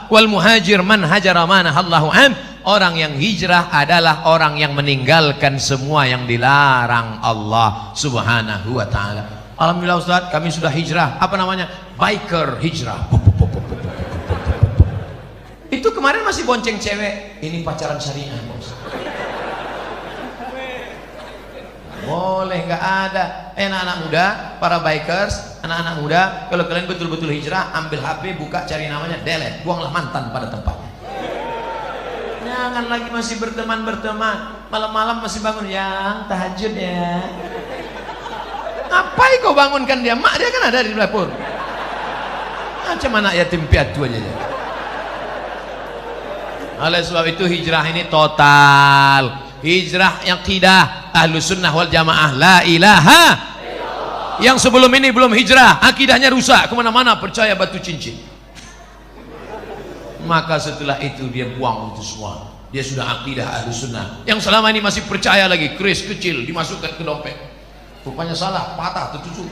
wal muhajir man hajara ma nahallahu an. Orang yang hijrah adalah orang yang meninggalkan semua yang dilarang Allah Subhanahu wa taala. Alhamdulillah Ustaz, kami sudah hijrah. Apa namanya? Biker hijrah. Itu kemarin masih bonceng cewek. Ini pacaran syariah, Ustaz. Boleh, nggak ada. Anak-anak muda, para bikers, anak-anak muda, kalau kalian betul-betul hijrah, ambil HP, buka, cari namanya, delete, buanglah mantan pada tempatnya. Jangan lagi masih berteman-berteman, malam-malam masih bangun, yang tahajud ya. Ngapain kau bangunkan dia? Mak dia kan ada di dapur. Macam anak yatim piatu aja ya. Oleh sebab itu hijrah ini total. Hijrah aqidah Ahlus Sunnah wal Jamaah, la ilaha. Yang sebelum ini belum hijrah, akidahnya rusak, kemana-mana percaya batu cincin. Maka setelah itu dia buang itu semua. Dia sudah akidah Ahlus Sunnah. Yang selama ini masih percaya lagi, keris kecil dimasukkan ke dompet. Rupanya salah, patah tertusuk.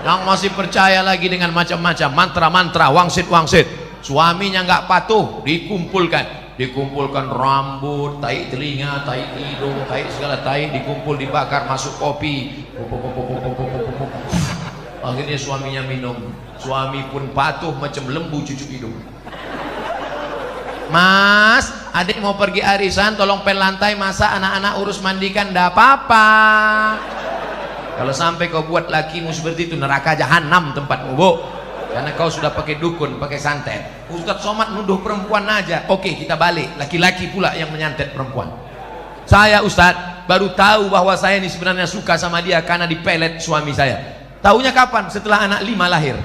Yang masih percaya lagi dengan macam-macam mantra-mantra, wangsit-wangsit. Suaminya nggak patuh, dikumpulkan rambut, tai telinga, tai hidung, tai segala tai, dikumpul dibakar, masuk kopi. Akhirnya suaminya minum. Suami pun patuh macam lembu cucuk hidung. Mas, adik mau pergi arisan, tolong pel lantai, masa anak-anak urus mandikan, ndak apa-apa. Kalau sampai kau buat lakimu seperti itu, neraka jahanam tempatmu, Bu. Karena kau sudah pakai dukun, pakai santet. Ustaz Somad nuduh perempuan aja. Oke, kita balik, laki-laki pula yang menyantet perempuan. Saya Ustaz baru tahu bahwa saya ini sebenarnya suka sama dia karena dipelet suami saya. Taunya kapan? Setelah anak 5 lahir.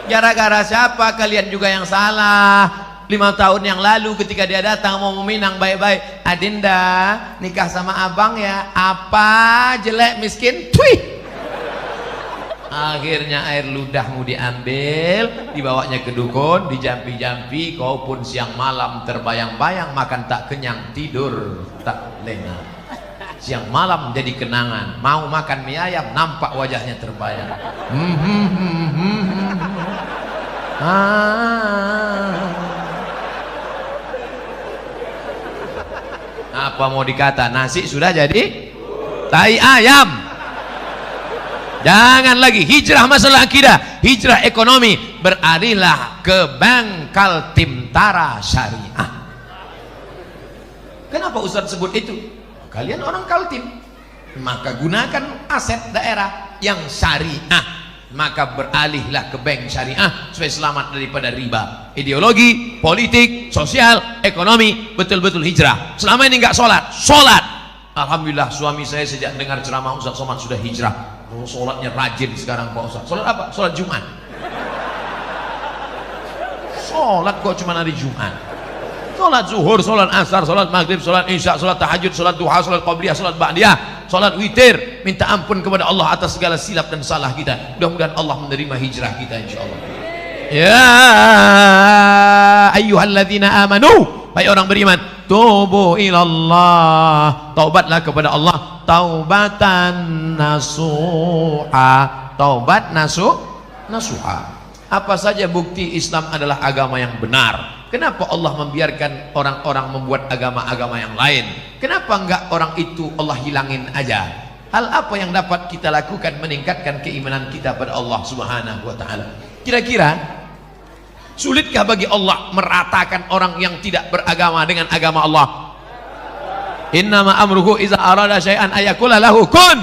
Gara-gara siapa? Kalian juga yang salah. 5 tahun yang lalu ketika dia datang mau meminang baik-baik, Adinda nikah sama abang ya. Apa? Jelek miskin? Twih. Akhirnya air ludahmu diambil, dibawanya ke dukun, dijampi-jampi. Kau pun siang malam terbayang-bayang, makan tak kenyang, tidur tak lena. Siang malam jadi kenangan, mau makan mie ayam nampak wajahnya terbayang. Apa mau dikata, nasi sudah jadi tai ayam. Jangan lagi hijrah masalah akidah, hijrah ekonomi, beralihlah ke Bangkal Timtara Syariah. Kenapa Ustaz sebut itu? Kalian orang Kaltim, maka gunakan aset daerah yang syariah, maka beralihlah ke bank syariah supaya selamat daripada riba. Ideologi, politik, sosial, ekonomi, betul-betul hijrah. Selama ini nggak sholat. Alhamdulillah suami saya sejak dengar ceramah Ustaz Somad sudah hijrah. Oh, sholatnya rajin sekarang Pak Ustaz. Sholat apa? Sholat Jumat. Sholat kok cuma hari Jumat. Sholat zuhur, sholat asar, sholat maghrib, sholat isya, sholat tahajud, sholat duha, sholat qabliyah, sholat ba'diyah, sholat witir. Minta ampun kepada Allah atas segala silap dan salah kita. Mudah-mudahan Allah menerima hijrah kita insyaallah. Ya ayyuhalladzina amanu, hai orang beriman, tubu ilallah, taubatlah kepada Allah, taubatan nasuha, taubat nasuha. Apa saja bukti Islam adalah agama yang benar? Kenapa Allah membiarkan orang-orang membuat agama-agama yang lain? Kenapa enggak orang itu Allah hilangin aja? Hal apa yang dapat kita lakukan meningkatkan keimanan kita pada Allah Subhanahu wa taala? Kira-kira sulitkah bagi Allah meratakan orang yang tidak beragama dengan agama Allah? Innama amruhu iza arada syai'an ayaqula lahu kun.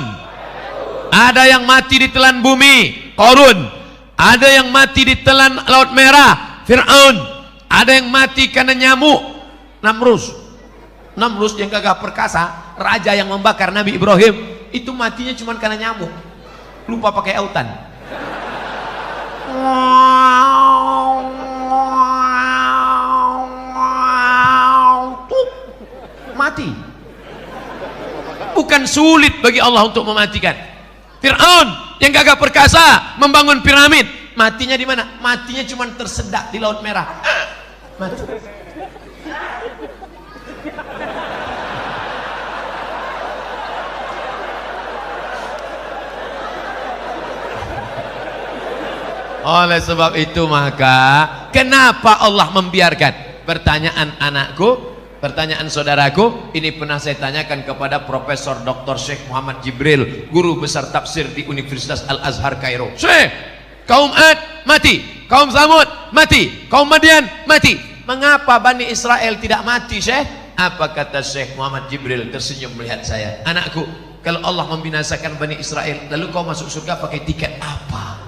Ada yang mati ditelan bumi, Qarun. Ada yang mati ditelan Laut Merah, Fir'aun. Ada yang mati karena nyamuk, Namrus yang gagah perkasa, raja yang membakar Nabi Ibrahim, itu matinya cuma karena nyamuk, lupa pakai autan. Mati. Bukan sulit bagi Allah untuk mematikan. Fir'aun yang gagah perkasa membangun piramid, matinya di mana? Matinya cuma tersedak di Laut Merah. Mati. Oleh sebab itu maka kenapa Allah membiarkan? Pertanyaan anakku, pertanyaan saudaraku, ini pernah saya tanyakan kepada Profesor Dr. Syekh Muhammad Jibril, guru besar tafsir di Universitas Al-Azhar Kairo. Syekh, kaum Ad mati, kaum Samud mati, kaum Madian mati. Mengapa Bani Israel tidak mati, Syekh? Apa kata Syekh Muhammad Jibril tersenyum melihat saya? Anakku, kalau Allah membinasakan Bani Israel, lalu kau masuk surga pakai tiket apa?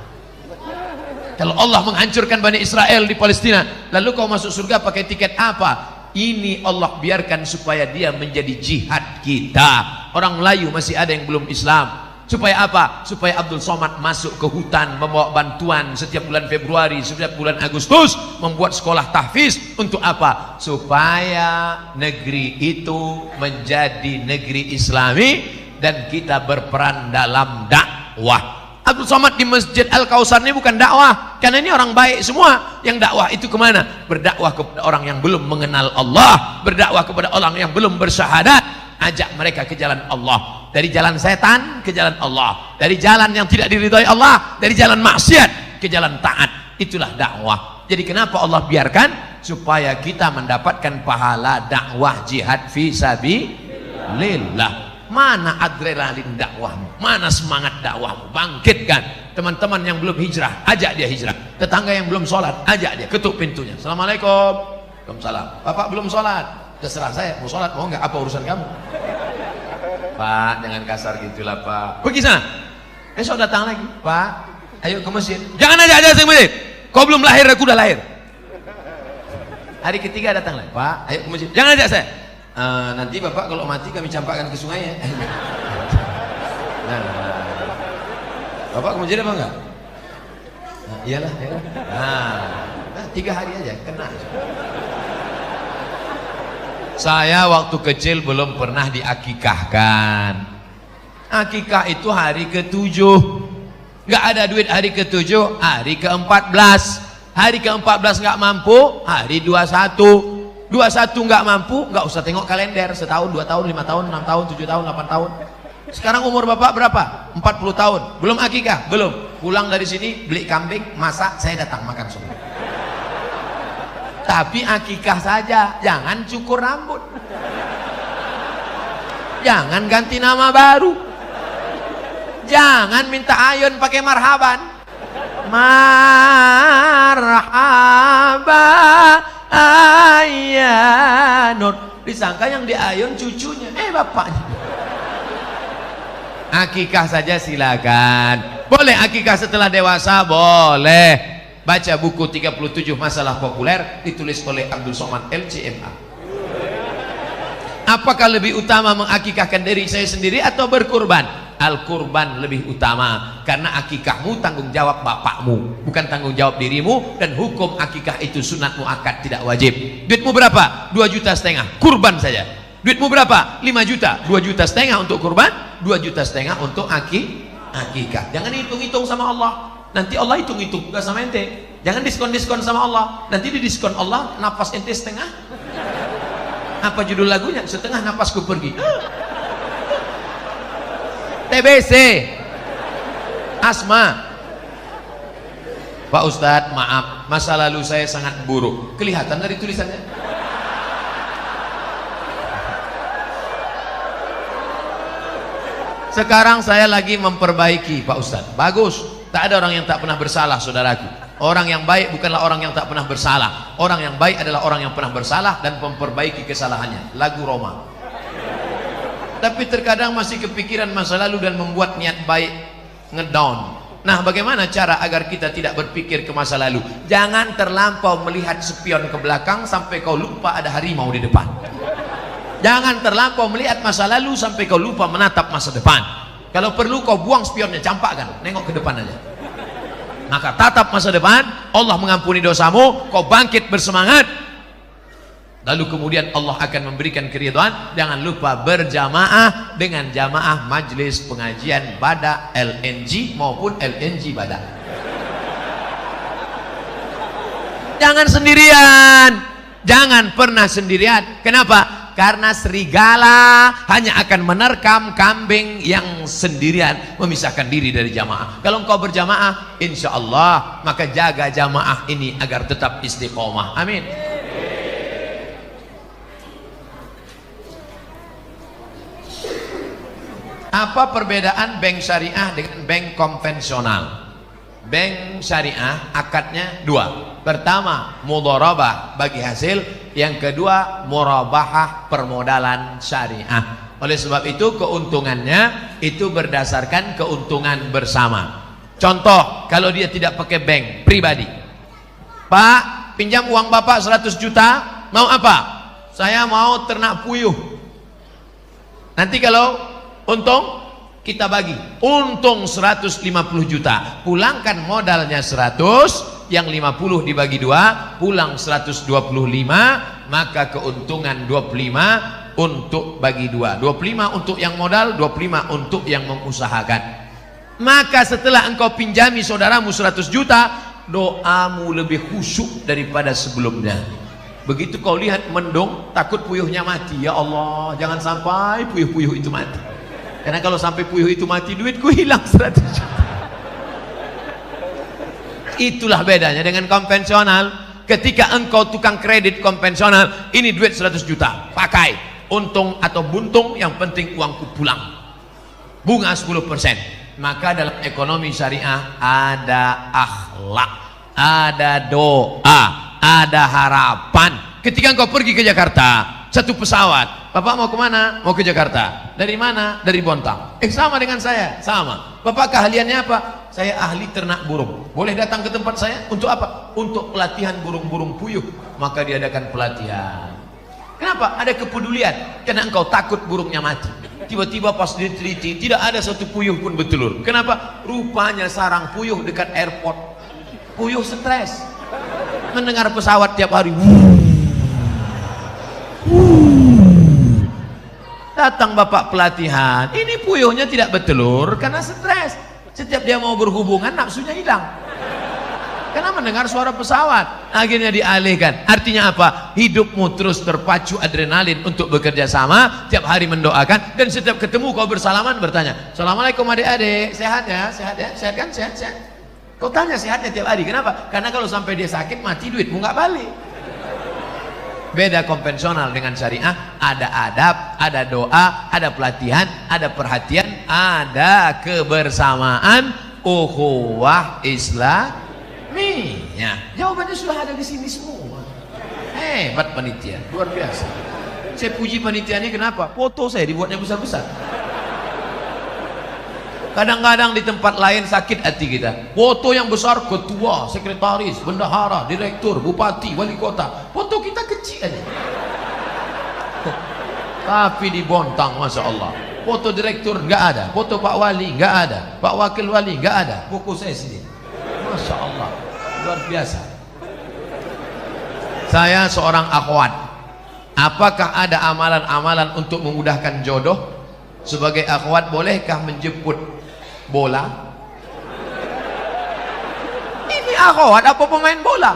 Kalau Allah menghancurkan Bani Israel di Palestina, lalu kau masuk surga pakai tiket apa? Ini Allah biarkan supaya dia menjadi jihad kita. Orang Melayu masih ada yang belum Islam. Supaya apa? Supaya Abdul Somad masuk ke hutan membawa bantuan setiap bulan Februari, setiap bulan Agustus, membuat sekolah tahfiz. Untuk apa? Supaya negeri itu menjadi negeri Islami dan kita berperan dalam dakwah. Abdul Somad di Masjid Al-Kausar ini bukan dakwah, karena ini orang baik semua. Yang dakwah itu kemana? Berdakwah kepada orang yang belum mengenal Allah, berdakwah kepada orang yang belum bersyahadat, ajak mereka ke jalan Allah, dari jalan setan ke jalan Allah, dari jalan yang tidak diridhai Allah, dari jalan maksiat ke jalan taat. Itulah dakwah. Jadi kenapa Allah biarkan? Supaya kita mendapatkan pahala dakwah jihad fi sabilillah. Mana adrenalin dakwahmu, mana semangat dakwahmu? Bangkitkan. Teman-teman yang belum hijrah, ajak dia hijrah. Tetangga yang belum sholat, ajak dia, ketuk pintunya. Assalamualaikum. Waalaikumsalam. Bapak belum sholat? Terserah saya, mau sholat mau enggak, apa urusan kamu? Pak, jangan kasar gitulah Pak. Pergi sana. Besok datang lagi. Pak, ayo ke masjid. Jangan aja ke masjid. Kau belum lahir, aku udah lahir. Hari ketiga datang lagi. Pak, ayo ke masjid. Jangan ajak saya. Nanti Bapak kalau mati kami campakkan ke sungai ya. Nah, Bapak ke masjid apa enggak? Nah, iyalah, iyalah. Nah, 3 hari aja kena. Saya waktu kecil belum pernah diakikahkan. Akikah itu hari ke-7. Nggak ada duit hari ke-7, hari ke-14. Hari ke-14 nggak mampu, hari 21. 21 nggak mampu, nggak usah tengok kalender. Setahun, 2 tahun, 5 tahun, 6 tahun, 7 tahun, 8 tahun. Sekarang umur Bapak berapa? 40 tahun. Belum akikah? Belum. Pulang dari sini beli kambing, masak, saya datang makan semua. Tapi akikah saja, jangan cukur rambut, jangan ganti nama baru, jangan minta ayun pakai marhaban. Marhaba ayanur, disangka yang diayun cucunya, bapaknya. Akikah saja silakan. Boleh akikah setelah dewasa, boleh. Baca buku 37 masalah populer ditulis oleh Abdul Somad LCMA. Apakah lebih utama mengakikahkan diri saya sendiri atau berkurban? Al-kurban lebih utama, karena akikahmu tanggung jawab bapakmu, bukan tanggung jawab dirimu. Dan hukum akikah itu sunat muakkad, tidak wajib. Duitmu berapa? 2,5 juta, kurban saja. Duitmu berapa? 5 juta, 2,5 juta untuk kurban, 2,5 juta untuk akikah. Jangan hitung-hitung sama Allah. Nanti Allah hitung-hitung juga sama ente. Jangan diskon-diskon sama Allah. Nanti di diskon Allah nafas ente setengah. Apa judul lagunya? Setengah nafasku pergi. TBC, asma. Pak Ustadz, maaf, masa lalu saya sangat buruk. Kelihatan dari tulisannya. Sekarang saya lagi memperbaiki, Pak Ustadz. Bagus. Tak ada orang yang tak pernah bersalah, saudaraku. Orang yang baik bukanlah orang yang tak pernah bersalah. Orang yang baik adalah orang yang pernah bersalah dan memperbaiki kesalahannya. Lagu Roma. Tapi terkadang masih kepikiran masa lalu dan membuat niat baik ngedown. Nah, bagaimana cara agar kita tidak berpikir ke masa lalu? Jangan terlampau melihat spion ke belakang sampai kau lupa ada harimau di depan. Jangan terlampau melihat masa lalu sampai kau lupa menatap masa depan. Kalau perlu kau buang spionnya, campakkan, nengok ke depan aja. Maka tatap masa depan, Allah mengampuni dosamu, kau bangkit bersemangat. Lalu kemudian Allah akan memberikan keridhaan. Jangan lupa berjamaah dengan jamaah majlis pengajian Bada LNG maupun LNG Bada. Jangan sendirian, jangan pernah sendirian. Kenapa? Karena serigala hanya akan menerkam kambing yang sendirian, memisahkan diri dari jamaah. Kalau engkau berjamaah, insya Allah, maka jaga jamaah ini agar tetap istiqomah. Amin. Apa perbedaan bank syariah dengan bank konvensional? Bank syariah akadnya dua. Pertama, mudharabah bagi hasil. Yang kedua, murabahah permodalan syariah. Oleh sebab itu keuntungannya itu berdasarkan keuntungan bersama. Contoh, kalau dia tidak pakai bank pribadi. Pak, pinjam uang Bapak 100 juta, mau apa? Saya mau ternak puyuh. Nanti kalau untung kita bagi, untung 150 juta, pulangkan modalnya 100, yang 50 dibagi 2, pulang 125, maka keuntungan 25 untuk bagi 2, 25 untuk yang modal, 25 untuk yang mengusahakan. Maka setelah engkau pinjami saudaramu 100 juta, doamu lebih khusyuk daripada sebelumnya. Begitu kau lihat mendung, takut puyuhnya mati, ya Allah jangan sampai puyuh-puyuh itu mati. Karena kalau sampai puyuh itu mati, duitku hilang 100 juta. Itulah bedanya dengan konvensional. Ketika engkau tukang kredit konvensional, ini duit 100 juta, pakai, untung atau buntung, yang penting uangku pulang. Bunga 10%. Maka dalam ekonomi syariah ada akhlak, ada doa, ada harapan. Ketika engkau pergi ke Jakarta, satu pesawat, Bapak mau kemana? Mau ke Jakarta. Dari mana? Dari Bontang. Sama dengan saya, sama. Bapak keahliannya apa? Saya ahli ternak burung. Boleh datang ke tempat saya? Untuk apa? Untuk pelatihan burung-burung puyuh. Maka diadakan pelatihan. Kenapa? Ada kepedulian. Karena engkau takut burungnya mati. Tiba-tiba pas diteliti, tidak ada satu puyuh pun bertelur. Kenapa? Rupanya sarang puyuh dekat airport. Puyuh stres. Mendengar pesawat tiap hari. Datang bapak pelatihan, ini puyuhnya tidak bertelur karena stres. Setiap dia mau berhubungan, nafsunya hilang karena mendengar suara pesawat. Akhirnya dialihkan. Artinya apa? Hidupmu terus terpacu adrenalin untuk bekerja sama, tiap hari mendoakan, dan setiap ketemu kau bersalaman bertanya, Assalamualaikum adik-adik, sehat ya? Sehat ya? Sehat kan? Sehat, sehat. Kau tanya sehatnya tiap hari. Kenapa? Karena kalau sampai dia sakit mati, duitmu nggak balik. Beda konvensional dengan syariah, ada adab, ada doa, ada pelatihan, ada perhatian, ada kebersamaan, ukhuwah Islamiyah. Jawabannya sudah ada di sini semua. Hebat panitia, luar biasa. Saya puji panitia ini kenapa? Foto saya dibuatnya besar-besar. Kadang-kadang di tempat lain sakit hati kita. Foto yang besar, ketua, sekretaris, bendahara, direktur, bupati, wali kota. Foto kita kecil aja. Tapi di Bontang, Masya Allah, foto direktur nggak ada, foto Pak Wali nggak ada, Pak Wakil Wali nggak ada, buku saya sendiri. Masya Allah, luar biasa. Saya seorang akhwat. Apakah ada amalan-amalan untuk memudahkan jodoh? Sebagai akhwat, bolehkah menjemput bola? Ini akhwat apa pemain bola?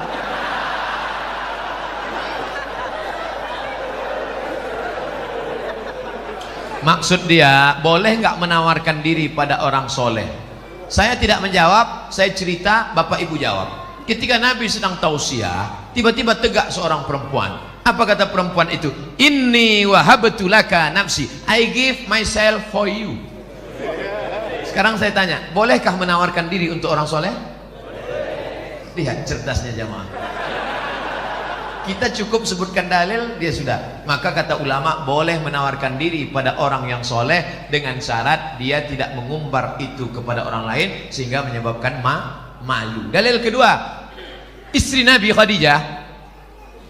Maksud dia, boleh nggak menawarkan diri pada orang soleh? Saya tidak menjawab, saya cerita, bapak ibu jawab. Ketika Nabi sedang tausiah, tiba-tiba tegak seorang perempuan. Apa kata perempuan itu? Inni wahabtu laka nafsi, I give myself for you. Sekarang saya tanya, bolehkah menawarkan diri untuk orang soleh? Lihat cerdasnya jamaah. Kita cukup sebutkan dalil, dia sudah. Maka kata ulama, boleh menawarkan diri pada orang yang soleh dengan syarat dia tidak mengumbar itu kepada orang lain sehingga menyebabkan malu. Dalil kedua, istri Nabi Khadijah,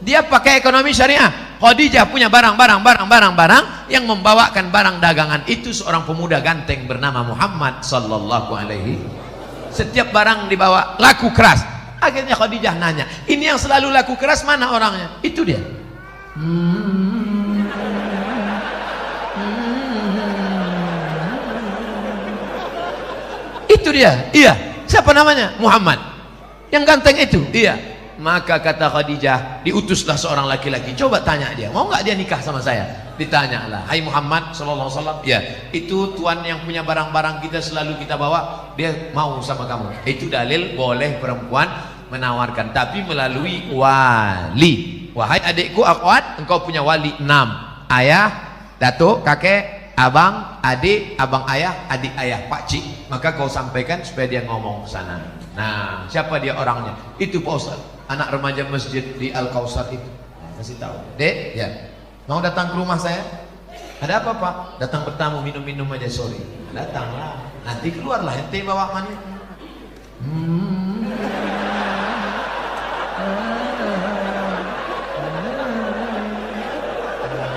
dia pakai ekonomi syariah. Khadijah punya barang yang membawakan barang dagangan itu seorang pemuda ganteng bernama Muhammad sallallahu alaihi. Setiap barang dibawa laku keras. Akhirnya Khadijah nanya, ini yang selalu laku keras mana orangnya? Itu dia. Itu dia. Iya. Siapa namanya? Muhammad. Yang ganteng itu. Iya. Maka kata Khadijah, diutuslah seorang laki-laki. Coba tanya dia, mau nggak dia nikah sama saya? Ditanyalah, hai Muhammad sallallahu alaihi wasallam, ya, itu tuan yang punya barang-barang kita selalu kita bawa, dia mau sama kamu. Itu dalil boleh perempuan menawarkan, tapi melalui wali. Wahai adikku akhwat, engkau punya wali 6. Ayah, datuk, kakek, abang, adik, abang ayah, adik ayah, pakcik. Maka kau sampaikan supaya dia ngomong ke sana. Nah, siapa dia orangnya? Itu Pak Ustaz, anak remaja masjid di Al-Kausar itu. Kasih tahu. Dek, ya. Mau datang ke rumah saya? Ada apa, Pak? Datang bertamu, minum-minum aja sore. Datanglah. Nanti keluarlah ente bawa mani.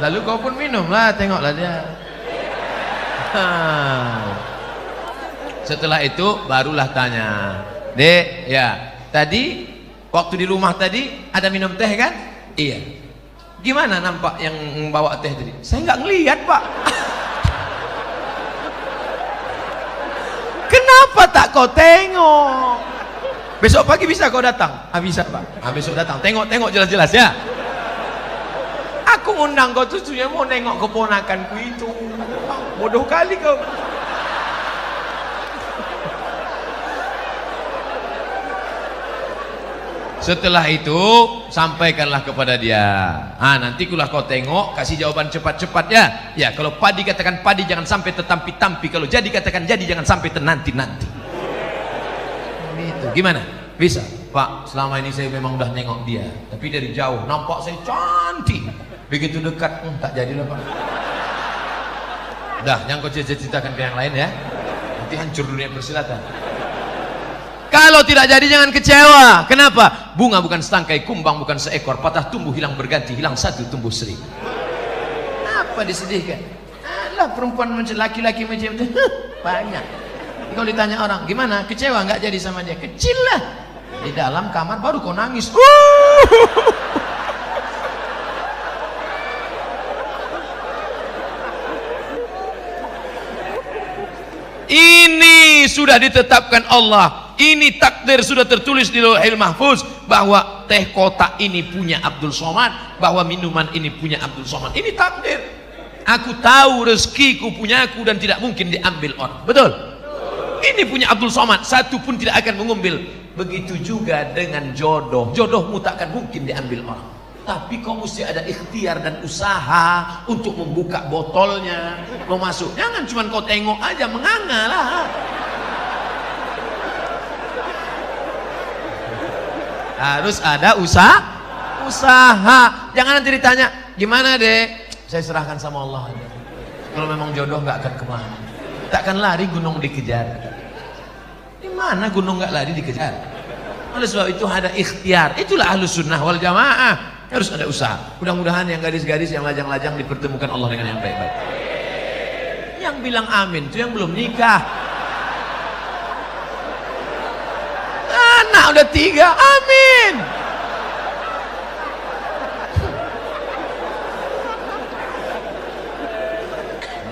Lalu kau pun minumlah, tengoklah dia. Setelah itu barulah tanya, Dek, ya, tadi waktu di rumah tadi ada minum teh kan? Iya. Gimana nampak yang bawa teh tadi? Saya nggak ngelihat, Pak. Kenapa tak kau tengok? Besok pagi bisa kau datang? Ah, bisa, Pak. Ah, besok datang. Tengok jelas-jelas ya. Aku ngundang kau tujuannya mau nengok keponakanku itu. Bodoh kali kau. Setelah itu sampaikanlah kepada dia. Nanti kulah kau tengok, kasih jawaban cepat-cepat ya. Ya, kalau padi katakan padi, jangan sampai tetampi-tampi. Kalau jadi katakan jadi, jangan sampai tenanti-nanti. Gitu. Gimana? Bisa? Pak, selama ini saya memang udah nengok dia, tapi dari jauh nampak saya cantik. Begitu dekat, tak jadilah, Pak. Dah, jangan kau ceritakan ke yang lain ya. Nanti hancur dunia persilatan. Kalau tidak jadi jangan kecewa. Kenapa? Bunga bukan setangkai, kumbang bukan seekor, patah tumbuh hilang berganti, hilang satu tumbuh seribu. Apa disedihkan? Alah, perempuan macam laki-laki macam itu banyak. Kalau ditanya orang, gimana? Kecewa nggak jadi sama dia? Kecil lah. Di dalam kamar baru kau nangis. Ini sudah ditetapkan Allah. Ini takdir sudah tertulis di Lauhil Mahfuz bahwa teh kotak ini punya Abdul Somad, bahwa minuman ini punya Abdul Somad. Ini takdir. Aku tahu rezekiku punya aku dan tidak mungkin diambil orang. Betul? Ini punya Abdul Somad, satu pun tidak akan mengambil. Begitu juga dengan jodoh. Jodohmu tak akan mungkin diambil orang. Tapi kau mesti ada ikhtiar dan usaha untuk membuka botolnya, mau masuk. Jangan cuma kau tengok aja, menganga lah. Harus ada usaha. Jangan nanti ditanya, gimana Dek? Saya serahkan sama Allah aja. Kalau memang jodoh nggak akan kemana. Takkan lari gunung dikejar. Di mana gunung nggak lari dikejar? Oleh sebab itu ada ikhtiar. Itulah Ahlus Sunnah wal Jamaah. Harus ada usaha. Mudah-mudahan yang gadis-gadis, yang lajang-lajang dipertemukan Allah dengan yang baik-baik. Yang bilang amin itu yang belum nikah. Anak udah 3, amin.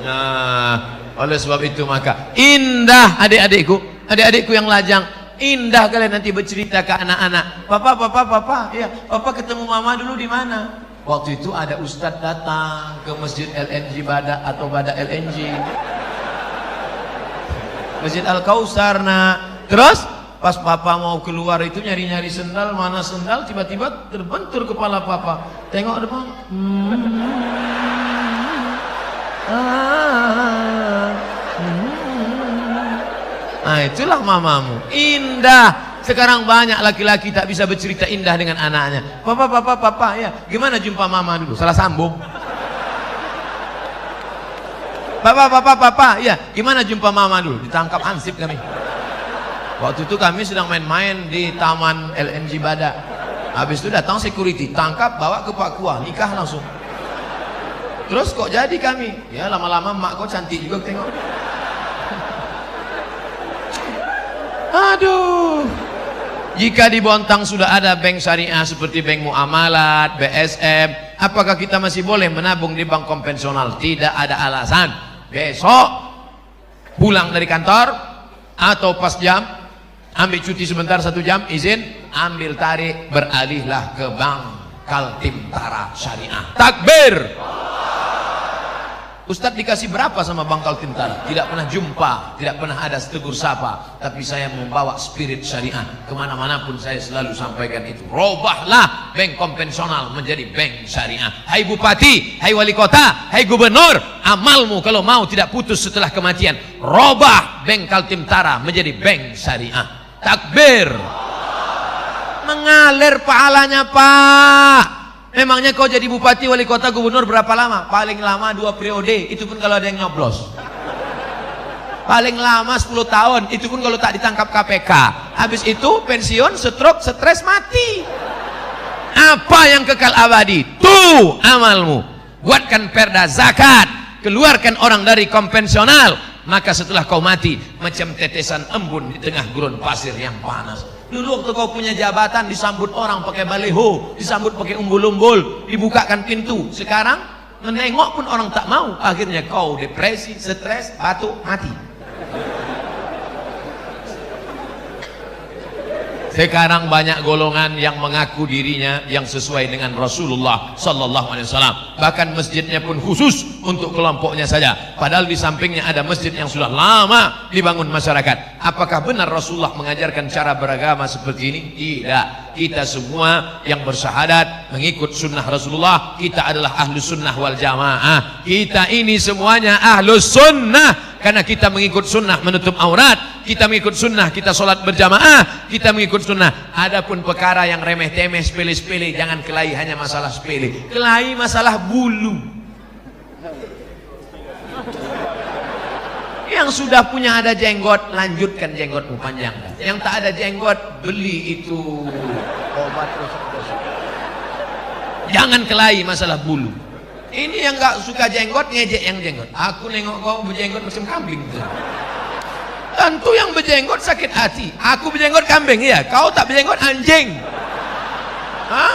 Nah, oleh sebab itu maka indah adik-adikku yang lajang. Indah kalian nanti bercerita ke anak-anak. Papa, ya, papa ketemu mama dulu di mana? Waktu itu ada ustadz datang ke masjid LNG Bada atau Bada LNG. Masjid Al-Kausar. Nah, terus pas papa mau keluar itu nyari-nyari sendal, mana sendal, tiba-tiba terbentur kepala papa. Tengok depan. Nah, itulah mamamu. Indah. Sekarang banyak laki-laki tak bisa bercerita indah dengan anaknya. Papa, ya, gimana jumpa mama dulu? Salah sambung. Papa, ya, gimana jumpa mama dulu? Ditangkap ansip kami. Waktu itu kami sedang main-main di taman LNG Bada. Habis itu datang security, tangkap, bawa ke Papua, nikah langsung. Terus kok jadi kami? Ya, lama-lama mak kau cantik juga tengok. Aduh. Jika di Bontang sudah ada bank syariah seperti bank muamalat, BSM, apakah kita masih boleh menabung di bank konvensional? Tidak ada alasan. Besok pulang dari kantor atau pas jam, ambil cuti sebentar 1 jam, izin, ambil tarik, beralihlah ke bank Kaltim-Tara Syariah. Takbir. Ustadz dikasih berapa sama Bank Kaltim-Tara? Tidak pernah jumpa, tidak pernah ada tegur sapa. Tapi saya membawa spirit syariah kemana-mana pun, saya selalu sampaikan itu. Robahlah bank konvensional menjadi bank syariah. Hai bupati, hai wali kota, hai gubernur, amalmu kalau mau tidak putus setelah kematian. Robah bank Kaltim-Tara menjadi bank syariah. Takbir. Mengalir pahalanya, Pak. Memangnya kau jadi bupati, wali kota, gubernur berapa lama? Paling lama 2 periode, itu pun kalau ada yang nyoblos. Paling lama 10 tahun, itu pun kalau tak ditangkap KPK. Habis itu pensiun, stroke, stres, mati. Apa yang kekal abadi? Tuh amalmu. Buatkan perda zakat, keluarkan orang dari konvensional, maka setelah kau mati macam tetesan embun di tengah gurun pasir yang panas. Dulu waktu kau punya jabatan disambut orang pakai baleho, disambut pakai umbul-umbul, dibukakan pintu. Sekarang menengok pun orang tak mau. Akhirnya kau depresi, stres, batuk, mati. Sekarang banyak golongan yang mengaku dirinya yang sesuai dengan Rasulullah Sallallahu Alaihi Wasallam. Bahkan masjidnya pun khusus untuk kelompoknya saja. Padahal di sampingnya ada masjid yang sudah lama dibangun masyarakat. Apakah benar Rasulullah mengajarkan cara beragama seperti ini? Tidak. Kita semua yang bersyahadat mengikut sunnah Rasulullah, kita adalah ahlus sunnah wal jamaah. Kita ini semuanya ahlus sunnah. Karena kita mengikut sunnah menutup aurat, kita mengikut sunnah kita sholat berjamaah, kita mengikut sunnah. Adapun perkara yang remeh-temeh, sepele-sepele, jangan kelahi hanya masalah sepele. Kelahi masalah bulu. Yang sudah punya ada jenggot, lanjutkan jenggotmu panjang. Yang tak ada jenggot, beli itu obat gosok-gosok. Jangan kelahi masalah bulu. Ini yang gak suka jenggot, ngejek yang jenggot. Aku nengok kau berjenggot macam kambing. Tentu yang berjenggot sakit hati. Aku berjenggot kambing, ya. Kau tak berjenggot anjing.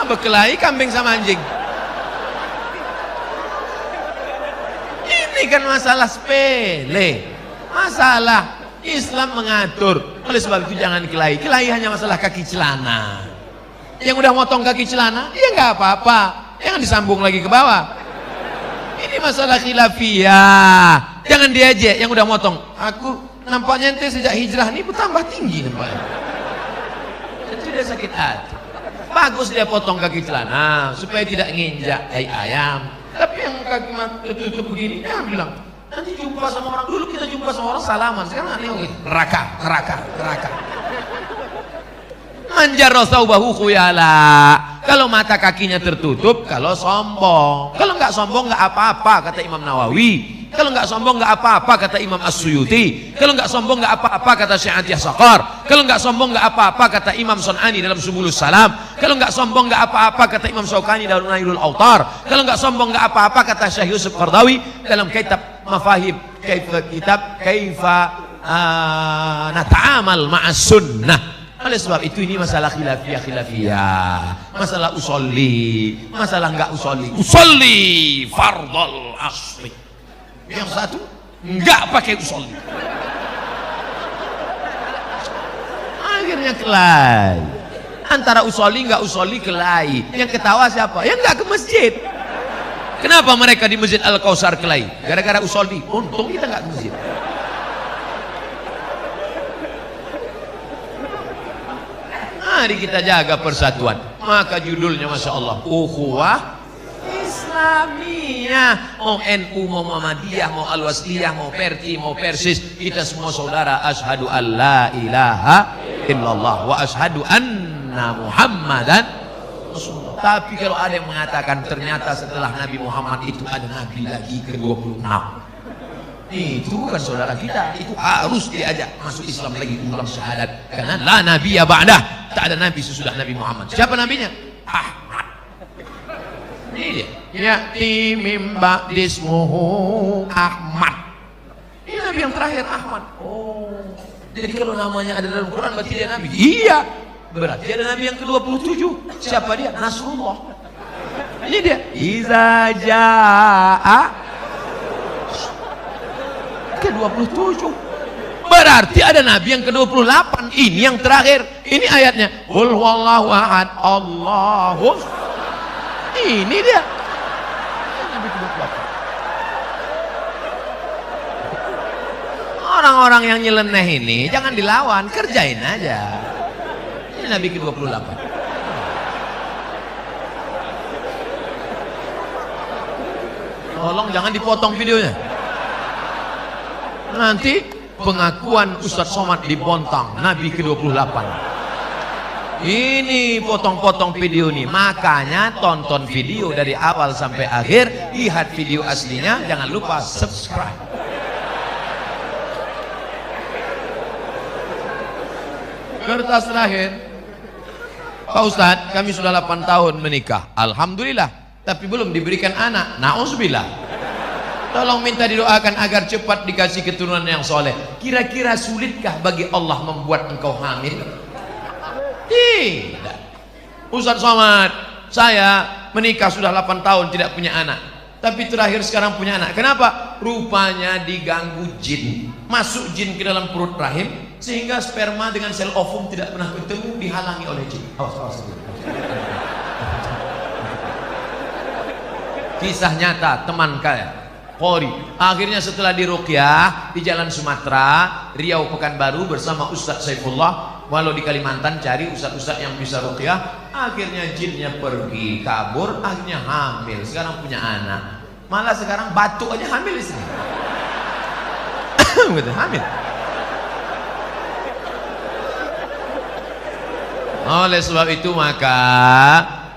Berkelahi kambing sama anjing. Ini kan masalah sepele. Masalah Islam mengatur. Oleh sebab itu jangan kelahi. Kelahi hanya masalah kaki celana. Yang udah motong kaki celana, ya nggak apa-apa. Jangan disambung lagi ke bawah. Ini masalah khilafiyah. Jangan diajak yang udah motong. Aku nampaknya ente sejak hijrah ini bertambah tinggi nampaknya. Itu dia sakit hati. Bagus dia potong kaki celana supaya tidak nginjak ayam. Tapi yang kaki tertutup begini, dia bilang nanti jumpa sama orang. Dulu kita jumpa sama orang salaman, sekarang aneh neraka. Manjar thawbahu khuyala. Kalau mata kakinya tertutup, kalau sombong. Kalau nggak sombong nggak apa-apa kata Imam Nawawi. Kalau nggak sombong nggak apa-apa kata Imam As-Suyuti. Kalau nggak sombong nggak apa-apa kata Syekh Atiyah Saqar. Kalau nggak sombong nggak apa-apa kata Imam Sun'ani dalam Subulus Salam. Kalau nggak sombong nggak apa-apa kata Imam Syaukani dalam Nailul Autar. Kalau nggak sombong nggak apa-apa kata Syekh Yusuf Qardawi dalam kitab Mafahim Kaifa Nata'amal Ma'as Sunnah. Oleh sebab itu ini masalah khilafiyah, masalah usolli, masalah enggak usolli fardal asli. Yang satu enggak pakai usolli. Akhirnya kelahi. Antara usolli enggak usolli kelahi. Yang ketawa siapa? Yang enggak ke masjid. Kenapa mereka di Masjid Al-Kautsar kelahi? Gara-gara usolli. Untung kita enggak ke masjid. Mari kita jaga persatuan. Maka judulnya Masya Allah, Ukhuwah Islamiyah. Mau NU, mau Muhammadiyah, mau Al-Wasliyah, mau Perti, mau Persis, kita semua saudara. Asyhadu an la ilaha illallah wa asyhadu anna Muhammadan Rasulullah. Tapi kalau ada yang mengatakan ternyata setelah Nabi Muhammad itu ada Nabi lagi ke-26, itu bukan saudara kita. Itu harus diajak masuk Islam lagi, ulang syahadat. Karena la nabiyya ba'dah, tak ada nabi sesudah Nabi Muhammad. Siapa nabinya? Ahmad. Ini dia. Ya'ti mim ba'dismuhu Ahmad. Ini nabi yang terakhir, Ahmad. Oh, jadi kalau namanya ada dalam Quran berarti dia nabi. Iya, berarti ada nabi yang ke-27. Siapa dia? Nasrullah. Ini dia. Iza ja'a ke-27. Berarti ada nabi yang ke-28. Ini yang terakhir. Ini ayatnya. Qul huwallahu ahad, Allahu. Ini dia. Nabi ke-28. Orang-orang yang nyeleneh ini jangan dilawan, kerjain aja. Ini nabi ke-28. Tolong jangan dipotong videonya. Nanti pengakuan Ustadz Somad dibontang, nabi ke-28. Ini potong-potong video nih. Makanya tonton video dari awal sampai akhir, lihat video aslinya, jangan lupa subscribe. Kertas terakhir. Pak Ustadz, kami sudah 8 tahun menikah, alhamdulillah, tapi belum diberikan anak. Na'udzubillah. Tolong minta didoakan agar cepat dikasih keturunan yang soleh. Kira-kira sulitkah bagi Allah membuat engkau hamil? Tidak. Ustadz Somad, saya menikah sudah 8 tahun tidak punya anak, tapi terakhir sekarang punya anak. Kenapa? Rupanya diganggu jin. Masuk jin ke dalam perut rahim, sehingga sperma dengan sel ovum tidak pernah bertemu, dihalangi oleh jin. Awas. Kisah nyata teman kaya Qori. Akhirnya setelah diruqyah di Jalan Sumatera, Riau, Pekanbaru bersama Ustadz Saifullah, walau di Kalimantan cari ustadz-ustadz yang bisa ruqyah, akhirnya jinnya pergi, kabur, akhirnya hamil. Sekarang punya anak. Malah sekarang batuk aja hamil istri. Gitu, hamil. Oleh sebab itu maka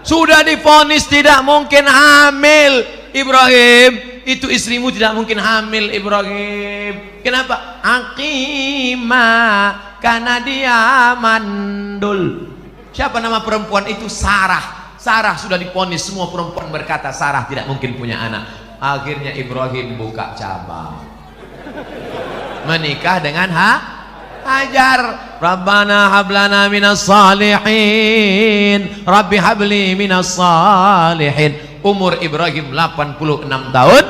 sudah divonis tidak mungkin hamil Ibrahim. Itu istrimu tidak mungkin hamil Ibrahim. Kenapa? Aqimah, karena dia mandul. Siapa nama perempuan itu? Sarah. Sarah sudah divonis, semua perempuan berkata Sarah tidak mungkin punya anak. Akhirnya Ibrahim buka cabang, menikah dengan Hajar. Rabbana hablana minas salihin, Rabbi habli minas salihin. Umur Ibrahim 86 tahun,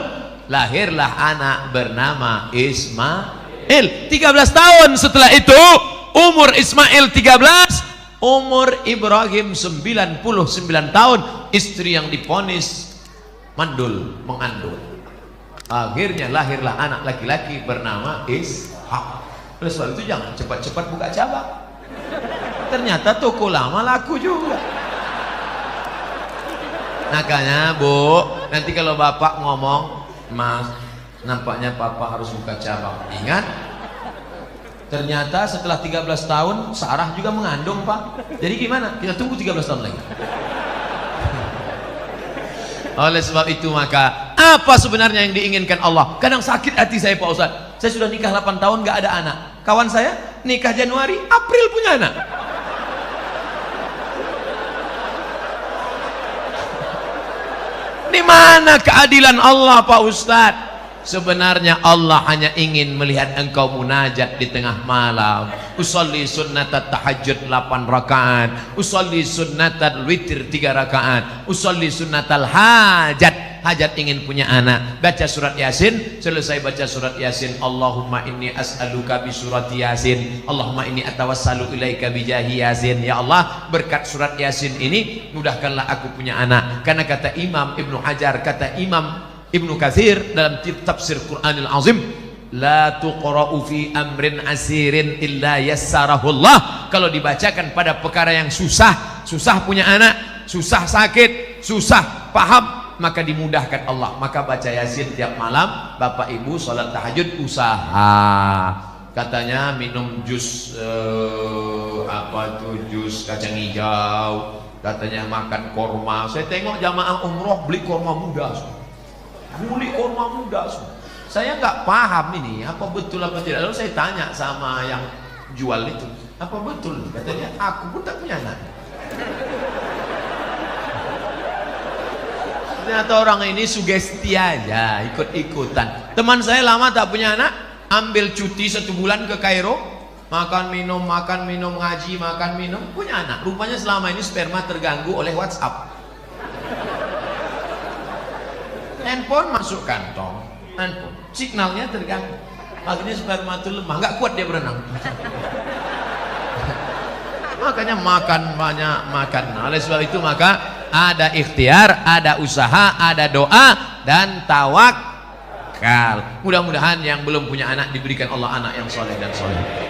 lahirlah anak bernama Ismail. 13 tahun setelah itu, umur Ismail 13, umur Ibrahim 99 tahun. Istri yang divonis mandul, mengandung. Akhirnya lahirlah anak laki-laki bernama Ishak. Oleh sebab itu jangan cepat-cepat buka cabang. Ternyata toko lama laku juga. Makanya Bu, nanti kalau bapak ngomong, Mas, nampaknya papa harus buka cabang. Ingat, ternyata setelah 13 tahun Sarah juga mengandung Pak. Jadi gimana? Kita tunggu 13 tahun lagi. Oleh sebab itu maka apa sebenarnya yang diinginkan Allah? Kadang sakit hati saya Pak Ustadz, saya sudah nikah 8 tahun gak ada anak. Kawan saya nikah Januari, April punya anak. Di mana keadilan Allah Pak Ustadz? Sebenarnya Allah hanya ingin melihat engkau munajat di tengah malam. Usolli sunnatat tahajud 8 rakaat, usolli sunnatal witir 3 rakaat, usolli sunnatal hajat. Hajat ingin punya anak, baca surat Yasin. Selesai baca surat Yasin, Allahumma inni as'aluka bi surat Yasin, Allahumma inni atawassalu ilaika bi jahi Yasin. Ya Allah, berkat surat Yasin ini mudahkanlah aku punya anak. Karena kata Imam Ibnu Hajar, kata Imam Ibnu Katsir dalam tafsir Qur'anil Azim, la tuqra'u fi amrin asirin illa yassarahullah. Kalau dibacakan pada perkara yang susah, susah punya anak, susah sakit, susah paham, maka dimudahkan Allah. Maka baca Yasin tiap malam. Bapak Ibu sholat tahajud usaha. Katanya minum jus jus kacang hijau. Katanya makan korma. Saya tengok jamaah umroh beli korma muda. Beli korma muda. Saya nggak paham ini apa betul apa tidak. Lalu saya tanya sama yang jual itu, apa betul? Katanya aku pun tak punya anak. Ternyata orang ini sugesti aja, ikut-ikutan. Teman saya lama tak punya anak, ambil cuti 1 bulan ke Kairo, makan minum, ngaji, makan minum, punya anak. Rupanya selama ini sperma terganggu oleh WhatsApp. Handphone masuk kantong, handphone signalnya terganggu. akhirnya sperma itu lemah, nggak kuat dia berenang. Makanya makan banyak, makan. Oleh sebab itu maka ada ikhtiar, ada usaha, ada doa dan tawakal. Mudah-mudahan yang belum punya anak diberikan Allah anak yang soleh dan soleh.